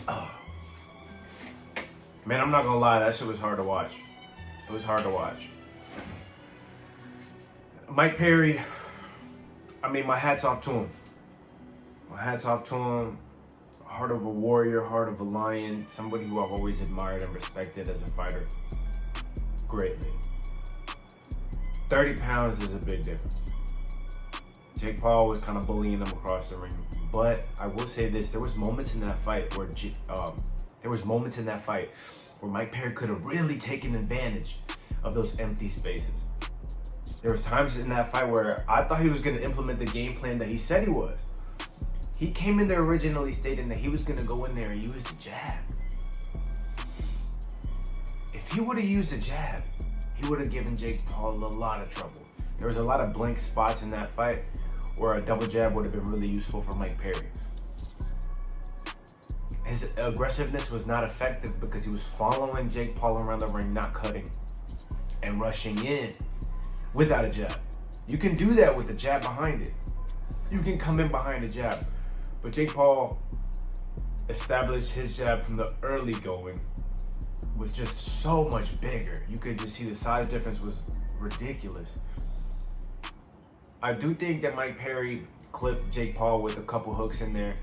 Oh. Man, I'm not gonna lie, that shit was hard to watch. It was hard to watch. Mike Perry, I mean, my hat's off to him. My hat's off to him. Heart of a warrior, heart of a lion, somebody who I've always admired and respected as a fighter. Greatly. 30 pounds is a big difference. Jake Paul was kind of bullying him across the ring. But I will say this, there was moments in that fight where Mike Perry could have really taken advantage of those empty spaces. There was times in that fight where I thought he was going to implement the game plan that he said he was. He came in there originally stating that he was going to go in there and use the jab. If he would have used the jab, he would have given Jake Paul a lot of trouble. There was a lot of blank spots in that fight where a double jab would have been really useful for Mike Perry. His aggressiveness was not effective because he was following Jake Paul around the ring, not cutting and rushing in without a jab. You can do that with the jab behind it. You can come in behind the jab. But Jake Paul established his jab from the early going was just so much bigger. You could just see the size difference was ridiculous. I do think that Mike Perry clipped Jake Paul with a couple hooks in there.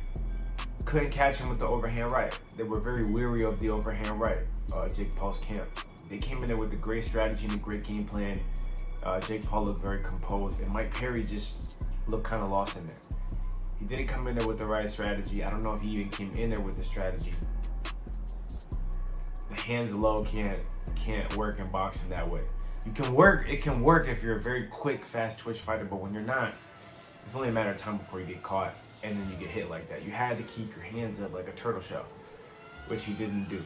Couldn't catch him with the overhand right. They were very weary of the overhand right, Jake Paul's camp. They came in there with a great strategy and a great game plan. Jake Paul looked very composed, and Mike Perry just looked kind of lost in there. He didn't come in there with the right strategy. I don't know if he even came in there with the strategy. The hands low can't work in boxing that way. You can work, it can work if you're a very quick, fast twitch fighter, but when you're not, it's only a matter of time before you get caught and then you get hit like that. You had to keep your hands up like a turtle shell, which he didn't do.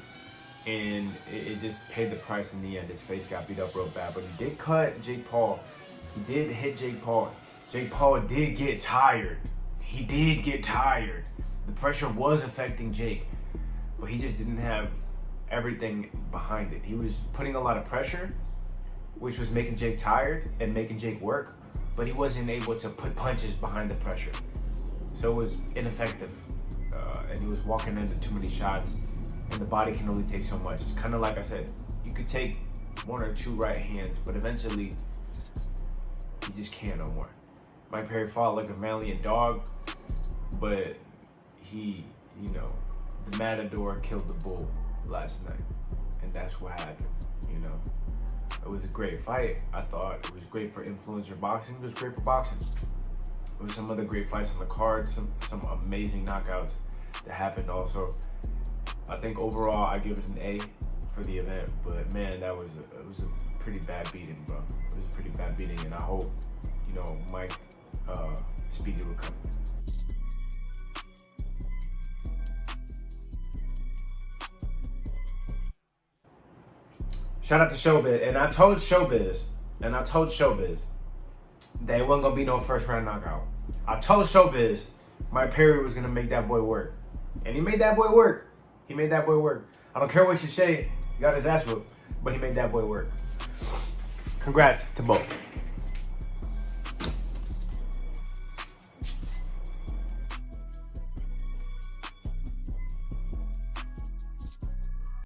And it just paid the price in the end. His face got beat up real bad, but he did cut Jake Paul. He did hit Jake Paul. Jake Paul did get tired. He did get tired. The pressure was affecting Jake, but he just didn't have everything behind it. He was putting a lot of pressure, which was making Jake tired and making Jake work, but he wasn't able to put punches behind the pressure. So it was ineffective, and he was walking into too many shots, and the body can only take so much. Kind of like I said, you could take one or two right hands, but eventually you just can't no more. Mike Perry fought like a valiant dog, but he, the matador killed the bull last night, and that's what happened, It was a great fight. I thought it was great for influencer boxing. It was great for boxing. There was some other great fights on the card, some amazing knockouts that happened also. I think overall I give it an A for the event, but man, it was a pretty bad beating, bro. It was a pretty bad beating, and I hope, Mike speedy recovery. Shout out to Showbiz, and I told Showbiz that it wasn't gonna be no first round knockout. I told Showbiz Mike Perry was gonna make that boy work, and he made that boy work. I don't care what you say, he got his ass whooped, but he made that boy work. Congrats to both.